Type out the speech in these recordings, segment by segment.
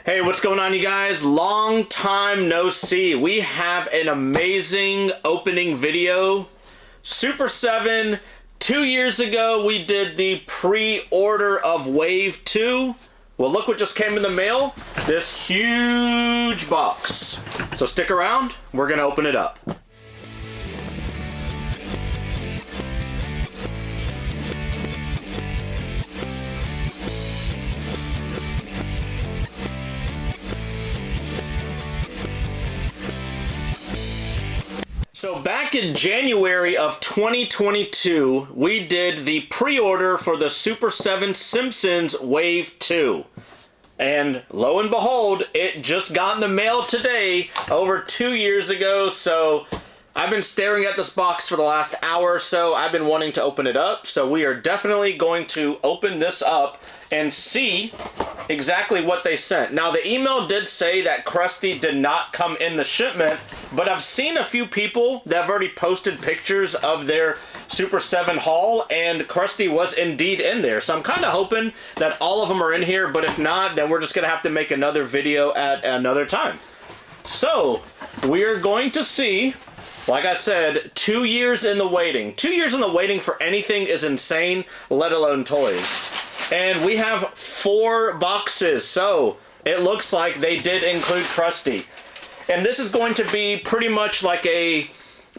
Hey, what's going on, you guys? Long time no see. We have an amazing opening video. Super 7, 2 years ago, we did the pre-order of Wave 2. Well, look what just came in the mail. This huge box. So stick around. We're going to open it up. So back in January of 2022, we did the pre-order for the Super 7 Simpsons Wave 2. And lo and behold, it just got in the mail today, over 2 years ago. So I've been staring at this box for the last hour or so. I've been wanting to open it up. So we are definitely going to open this up and see exactly what they sent. Now, the email did say that Krusty did not come in the shipment, but I've seen a few people that have already posted pictures of their Super 7 haul, and Krusty was indeed in there. So I'm kind of hoping that all of them are in here, but if not, then we're just going to have to make another video at another time. So, we're going to see, like I said, 2 years in the waiting. 2 years in the waiting for anything is insane, let alone toys. And we have 4 boxes, so it looks like they did include Krusty. And this is going to be pretty much like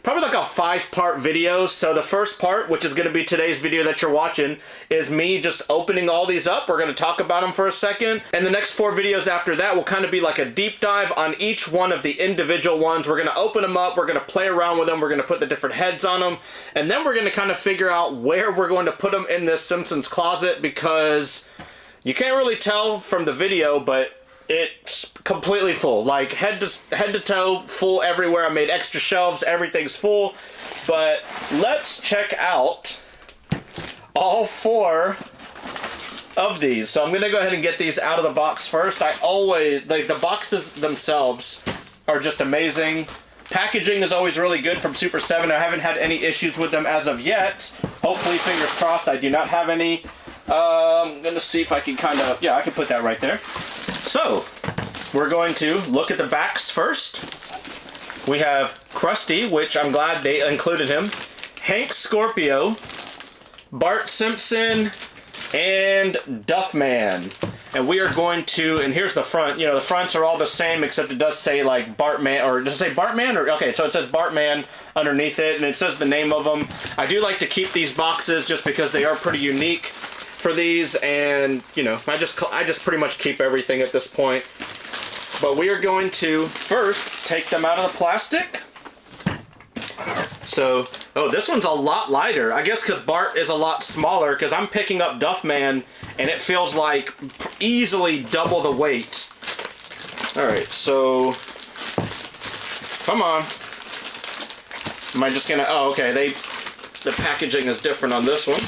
probably like a 5-part video. So the first part, which is going to be today's video that you're watching, is me just opening all these up. We're going to talk about them for a second. And the next 4 videos after that will kind of be like a deep dive on each one of the individual ones. We're going to open them up. We're going to play around with them. We're going to put the different heads on them. And then we're going to kind of figure out where we're going to put them in this Simpsons closet, because you can't really tell from the video, but it's completely full, like head to toe full everywhere. I made extra shelves, everything's full. But let's check out all 4 of these. So I'm gonna go ahead and get these out of the box first. I always like the boxes themselves are just amazing. Packaging is always really good from Super 7. I haven't had any issues with them as of yet. Hopefully, fingers crossed, I do not have any. I'm gonna see if I can kind of, yeah, I can put that right there. So, we're going to look at the backs first. We have Krusty, which I'm glad they included him, Hank Scorpio, Bart Simpson, and Duffman. And we are going to, and here's the front. You know, the fronts are all the same, except it does say like Bartman, or does it say Bartman? Or, okay, so it says Bartman underneath it, and it says the name of them. I do like to keep these boxes just because they are pretty unique for these, and you know, I just pretty much keep everything at this point. But we are going to first take them out of the plastic. So, oh, this one's a lot lighter. I guess because Bart is a lot smaller, because I'm picking up Duffman, and it feels like easily double the weight. Alright, so, come on. Am I just gonna, oh, okay, the packaging is different on this one.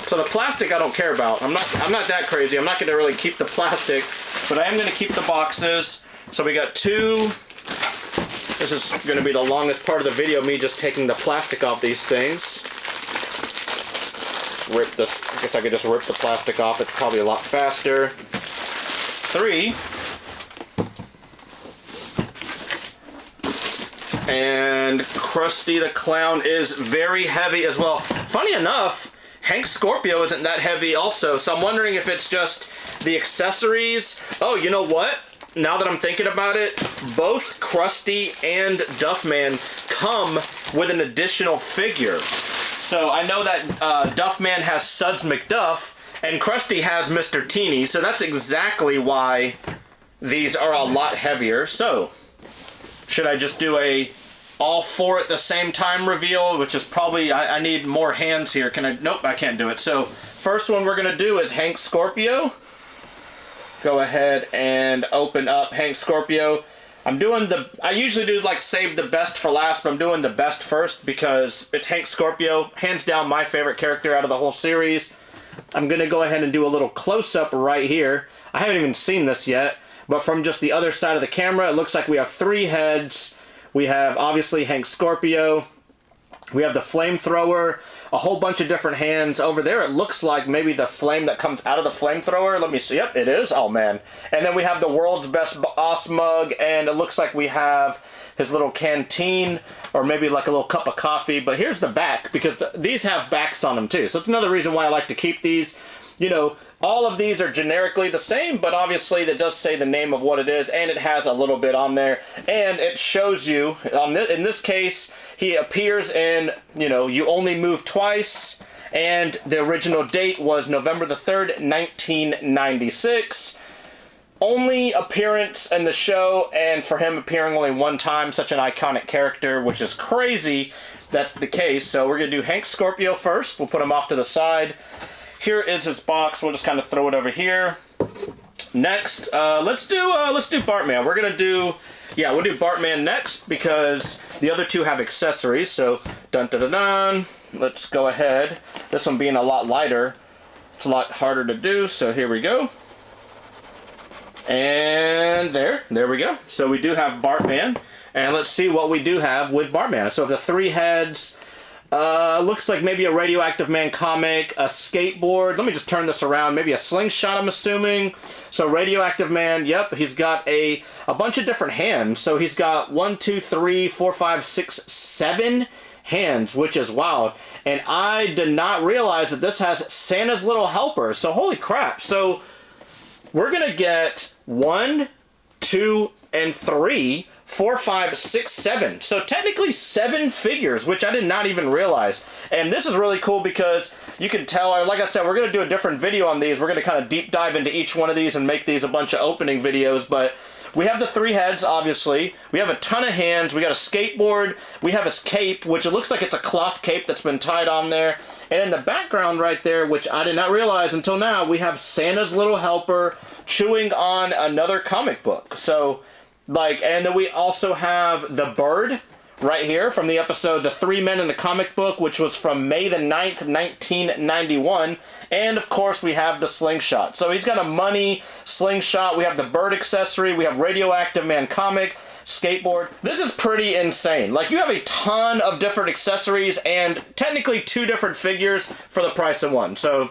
So the plastic I don't care about. I'm not that crazy. I'm not going to really keep the plastic, but I am going to keep the boxes. So we got 2. This is going to be the longest part of the video, me just taking the plastic off these things. Rip this. I guess I could just rip the plastic off. It's probably a lot faster. 3. And Krusty the Clown is very heavy as well. Funny enough, Hank Scorpio isn't that heavy also, so I'm wondering if it's just the accessories. Oh, you know what? Now that I'm thinking about it, both Krusty and Duffman come with an additional figure. So I know that Duffman has Suds McDuff, and Krusty has Mr. Teeny, so that's exactly why these are a lot heavier. So, should I just do a all 4 at the same time reveal, which is probably, I need more hands here. Can I? Nope, I can't do it. So, first one we're going to do is Hank Scorpio. Go ahead and open up Hank Scorpio. I usually do like save the best for last, but I'm doing the best first because it's Hank Scorpio. Hands down my favorite character out of the whole series. I'm going to go ahead and do a little close-up right here. I haven't even seen this yet, but from just the other side of the camera, it looks like we have 3 heads. We have, obviously, Hank Scorpio. We have the flamethrower. a whole bunch of different hands. Over there, it looks like maybe the flame that comes out of the flamethrower. Let me see. Yep, it is. Oh, man. And then we have the world's best boss mug, and it looks like we have his little canteen, or maybe like a little cup of coffee. But here's the back, because these have backs on them too. So it's another reason why I like to keep these. You know, all of these are generically the same, but obviously that does say the name of what it is, and it has a little bit on there. And it shows you, in this case, he appears in, you know, You Only Move Twice, and the original date was November the 3rd, 1996. Only appearance in the show, and for him appearing only one time, such an iconic character, which is crazy that's the case. So we're going to do Hank Scorpio first. We'll put him off to the side. Here is his box. We'll just kind of throw it over here. Next, let's do Bartman. We're gonna do, we'll do Bartman next because the other two have accessories. So dun dun dun dun. Let's go ahead. This one being a lot lighter, it's a lot harder to do. So here we go. And there we go. So we do have Bartman, and let's see what we do have with Bartman. So the three heads. Looks like maybe a Radioactive Man comic, a skateboard. Let me just turn this around. Maybe a slingshot, I'm assuming. So Radioactive Man, yep, he's got a bunch of different hands. So he's got 1, 2, 3, 4, 5, 6, 7 hands, which is wild. And I did not realize that this has Santa's Little Helper. So holy crap. So we're going to get 1, 2, and 3, 4, 5, 6, 7. So technically 7 figures, which I did not even realize. And this is really cool because you can tell, like I said, we're going to do a different video on these. We're going to kind of deep dive into each one of these and make these a bunch of opening videos. But we have the 3 heads, obviously. We have a ton of hands. We got a skateboard. We have his cape, which it looks like it's a cloth cape that's been tied on there. And in the background right there, which I did not realize until now, we have Santa's Little Helper chewing on another comic book. So, and then we also have the bird right here from the episode The 3 Men in the Comic Book, which was from May the 9th, 1991. And, of course, we have the slingshot. So he's got a money slingshot. We have the bird accessory. We have Radioactive Man comic, skateboard. This is pretty insane. Like, you have a ton of different accessories and technically 2 different figures for the price of 1. So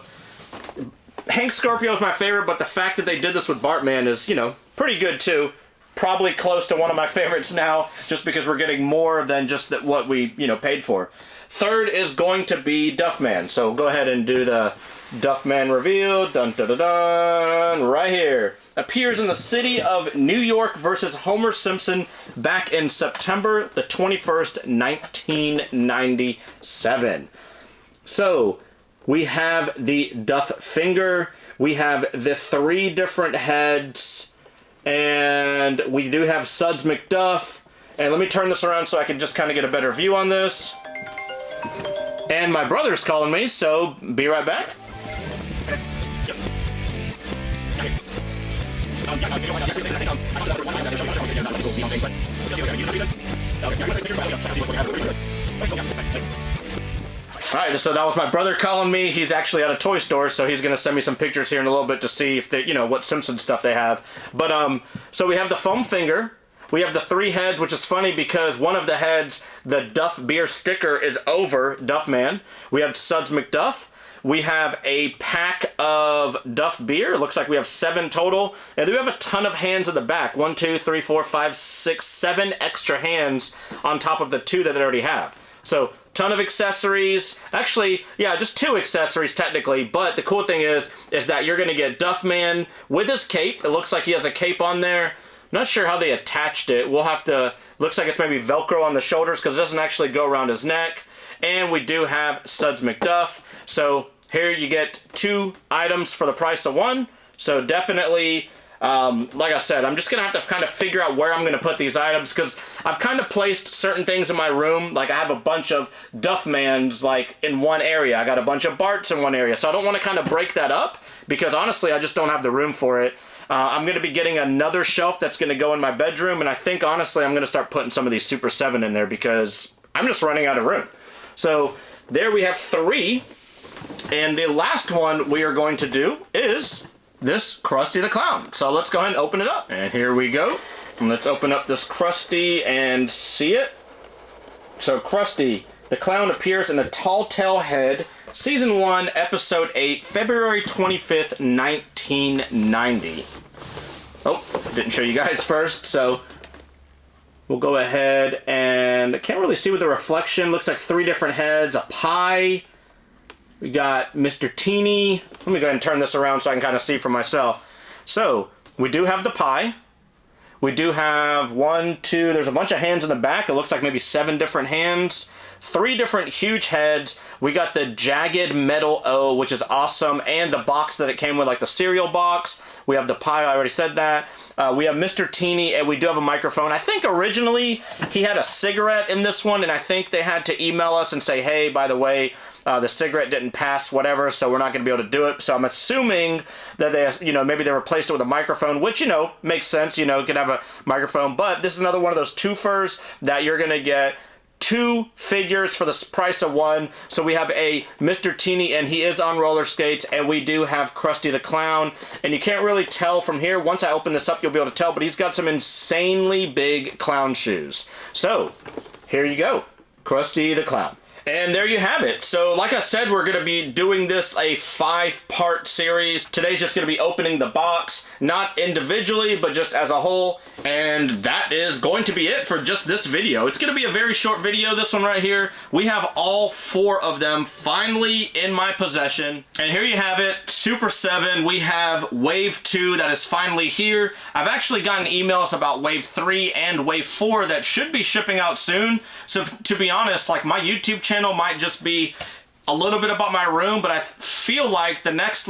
Hank Scorpio is my favorite, but the fact that they did this with Bartman is, you know, pretty good, too. Probably close to one of my favorites now, just because we're getting more than just what we, you know, paid for. Third is going to be Duffman. So go ahead and do the Duffman reveal. Dun dun dun dun. Right here. Appears in the city of New York versus Homer Simpson back in September the 21st, 1997. So we have the Duff finger. We have the 3 different heads. And we do have Suds McDuff. And let me turn this around so I can just kind of get a better view on this. And my brother's calling me, so be right back. Alright, so that was my brother calling me. He's actually at a toy store, so he's going to send me some pictures here in a little bit to see if they, you know, what Simpsons stuff they have. But, so we have the foam finger. We have the 3 heads, which is funny because one of the heads, the Duff beer sticker, is over Duffman. We have Suds McDuff. We have a pack of Duff beer. It looks like we have 7 total. And we have a ton of hands in the back. 1, 2, 3, 4, 5, 6, 7 extra hands on top of the 2 that they already have. So, ton of accessories. Actually, yeah, just 2 accessories technically, but the cool thing is that you're going to get Duffman with his cape. It looks like he has a cape on there. Not sure how they attached it. We'll have to, looks like it's maybe Velcro on the shoulders because it doesn't actually go around his neck. And we do have Suds McDuff. So here you get 2 items for the price of 1. So definitely, like I said, I'm just going to have to kind of figure out where I'm going to put these items because I've kind of placed certain things in my room. Like I have a bunch of Duffmans like in one area. I got a bunch of Barts in one area. So I don't want to kind of break that up because honestly, I just don't have the room for it. I'm going to be getting another shelf that's going to go in my bedroom. And I think honestly, I'm going to start putting some of these Super 7 in there because I'm just running out of room. So there we have 3. And the last one we are going to do is this Krusty the Clown. So let's go ahead and open it up. And here we go. And let's open up this Krusty and see it. So Krusty, the clown appears in a tall tale head, Season 1, Episode 8, February 25th, 1990. Oh, didn't show you guys first, so we'll go ahead and I can't really see with the reflection. Looks like 3 different heads, a pie. We got Mr. Teeny. Let me go ahead and turn this around so I can kind of see for myself. So, we do have the pie. We do have 1, 2, there's a bunch of hands in the back. It looks like maybe 7 different hands. 3 different huge heads. We got the jagged metal O, which is awesome, and the box that it came with, like the cereal box. We have the pie, I already said that. We have Mr. Teeny, and we do have a microphone. I think originally he had a cigarette in this one, and I think they had to email us and say, hey, by the way, the cigarette didn't pass, whatever, so we're not going to be able to do it. So I'm assuming that they, maybe they replaced it with a microphone, which, makes sense. You could have a microphone. But this is another one of those twofers that you're going to get 2 figures for the price of 1. So we have a Mr. Teeny, and he is on roller skates, and we do have Krusty the Clown. And you can't really tell from here. Once I open this up, you'll be able to tell, but he's got some insanely big clown shoes. So, here you go. Krusty the Clown. And there you have it. So, like I said, we're going to be doing this a 5-part series. Today's just going to be opening the box, not individually, but just as a whole. And that is going to be it for just this video. It's going to be a very short video, this one right here. We have all 4 of them finally in my possession. And here you have it, Super 7. We have Wave 2 that is finally here. I've actually gotten emails about Wave 3 and Wave 4 that should be shipping out soon. So, to be honest, like my YouTube channel might just be a little bit about my room, but I feel like the next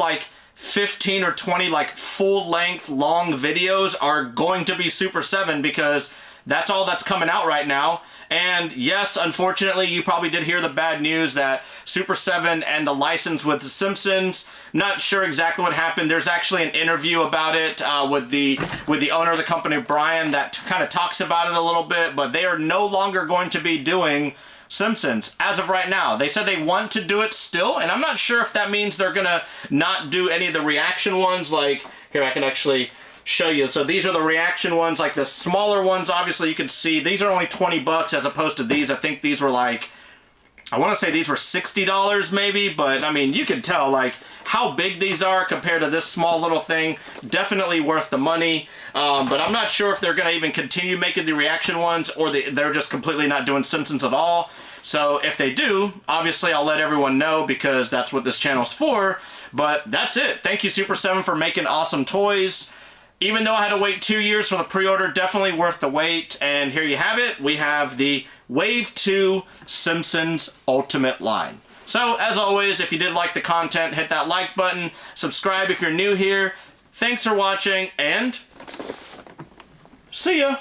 15 or 20 full-length long videos are going to be Super 7 because that's all that's coming out right now. And yes, unfortunately, you probably did hear the bad news that Super 7 and the license with the Simpsons, not sure exactly what happened. There's actually an interview about it with the owner of the company, Brian, that kind of talks about it a little bit, but they are no longer going to be doing Simpsons as of right now. They said they want to do it still, and I'm not sure if that means they're gonna not do any of the reaction ones. Like, here, I can actually show you. So these are the reaction ones, like the smaller ones. Obviously, you can see these are only 20 bucks as opposed to these. I think these were I want to say these were $60 maybe, but I mean, you can tell how big these are compared to this small little thing. Definitely worth the money. But I'm not sure if they're going to even continue making the reaction ones or they're just completely not doing Simpsons at all. So if they do, obviously I'll let everyone know because that's what this channel's for. But that's it. Thank you, Super 7, for making awesome toys. Even though I had to wait 2 years for the pre-order, definitely worth the wait. And here you have it. We have the Wave 2 Simpsons Ultimate line. So, as always, if you did like the content, hit that like button. Subscribe if you're new here. Thanks for watching, and see ya!